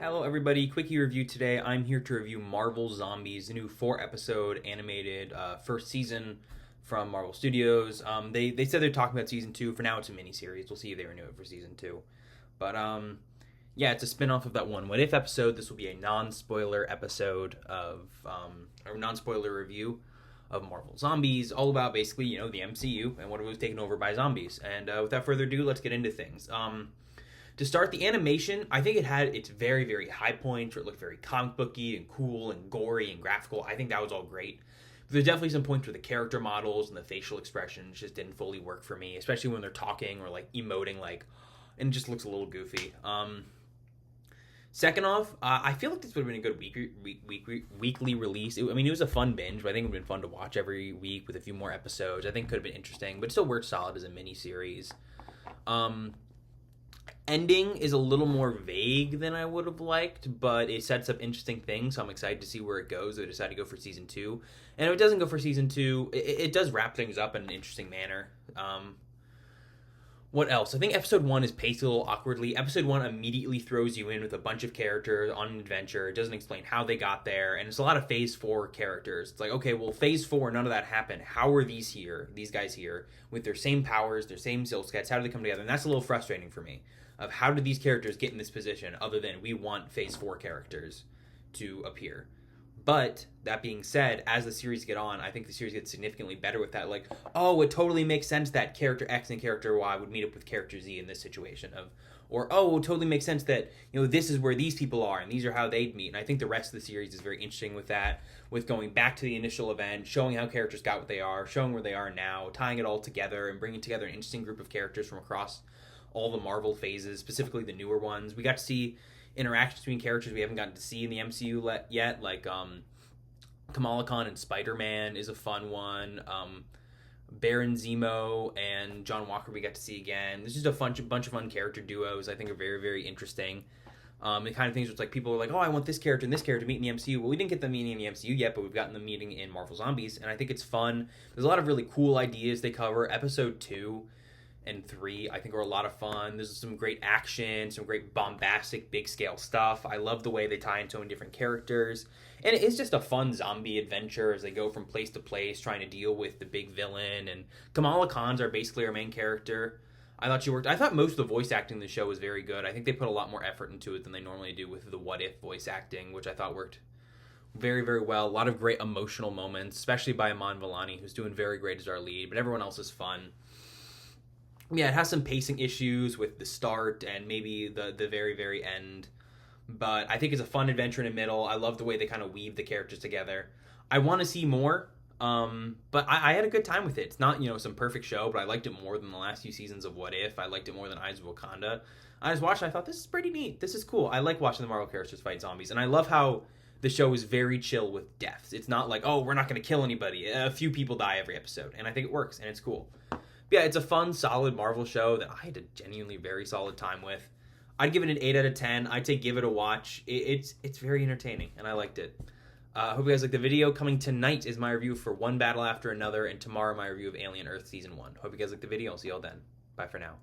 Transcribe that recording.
Hello everybody, quickie review today. I'm here to review Marvel Zombies, the new 4-episode animated first season from Marvel Studios. They said they're talking about season 2. For now it's a miniseries. We'll see if they renew it for season 2. But yeah, it's a spin-off of that one What If episode. This will be a non-spoiler episode of, or non-spoiler review of Marvel Zombies, all about basically, the MCU and what it was taken over by zombies. And without further ado, let's get into things. To start, the animation, I think it had its very, very high points where it looked very comic booky and cool and gory and graphical. I think that was all great. But there's definitely some points where the character models and the facial expressions just didn't fully work for me, especially when they're talking or like emoting, and it just looks a little goofy. Second off, I feel like this would have been a good weekly release. It was a fun binge, but I think it would have been fun to watch every week with a few more episodes. I think it could have been interesting, but it still worked solid as a mini series. Ending is a little more vague than I would have liked, but it sets up interesting things, so I'm excited to see where it goes. They decided to go for season 2. And if it doesn't go for season 2, it does wrap things up in an interesting manner. What else? I think episode 1 is paced a little awkwardly. Episode 1 immediately throws you in with a bunch of characters on an adventure. It doesn't explain how they got there, and it's a lot of phase 4 characters. It's like, okay, well, phase 4, none of that happened. How are these guys here, with their same powers, their same skill sets? How do they come together? And that's a little frustrating for me, of how did these characters get in this position, other than we want phase 4 characters to appear. But that being said, as the series get on, I think the series gets significantly better with that. Like, oh, it totally makes sense that character X and character Y would meet up with character Z in this situation. Or, oh, it totally makes sense that, this is where these people are and these are how they'd meet. And I think the rest of the series is very interesting with that, with going back to the initial event, showing how characters got what they are, showing where they are now, tying it all together and bringing together an interesting group of characters from across all the Marvel phases, specifically the newer ones. We got to see interactions between characters we haven't gotten to see in the MCU yet, like Kamala Khan and Spider-Man is a fun one. Baron Zemo and John Walker we got to see again. There's just a bunch of fun character duos I think are very, very interesting. The kind of things where it's like people are like, oh, I want this character and this character to meet in the MCU. Well, we didn't get them meeting in the MCU yet, but we've gotten them meeting in Marvel Zombies, and I think it's fun. There's a lot of really cool ideas they cover. Episode 2 and 3 I think are a lot of fun. There's some great action, some great bombastic big scale stuff. I love the way they tie in so many different characters, and it's just a fun zombie adventure as they go from place to place trying to deal with the big villain. And Kamala Khan's are basically our main character. I thought most of the voice acting in the show was very good. I think they put a lot more effort into it than they normally do with the What If voice acting, which I thought worked very, very well. A lot of great emotional moments, especially by Iman Vellani, who's doing very great as our lead, but everyone else is fun. Yeah, it has some pacing issues with the start and maybe the very, very end. But I think it's a fun adventure in the middle. I love the way they kind of weave the characters together. I want to see more, but I had a good time with it. It's not, some perfect show, but I liked it more than the last few seasons of What If. I liked it more than Eyes of Wakanda. I just watched it, I thought, this is pretty neat. This is cool. I like watching the Marvel characters fight zombies. And I love how the show is very chill with deaths. It's not like, oh, we're not going to kill anybody. A few people die every episode. And I think it works, and it's cool. Yeah, it's a fun, solid Marvel show that I had a genuinely very solid time with. I'd give it an 8 out of 10. I'd say give it a watch. It's very entertaining, and I liked it. Hope you guys liked the video. Coming tonight is my review for One Battle After Another, and tomorrow my review of Alien Earth Season 1. Hope you guys liked the video. I'll see you all then. Bye for now.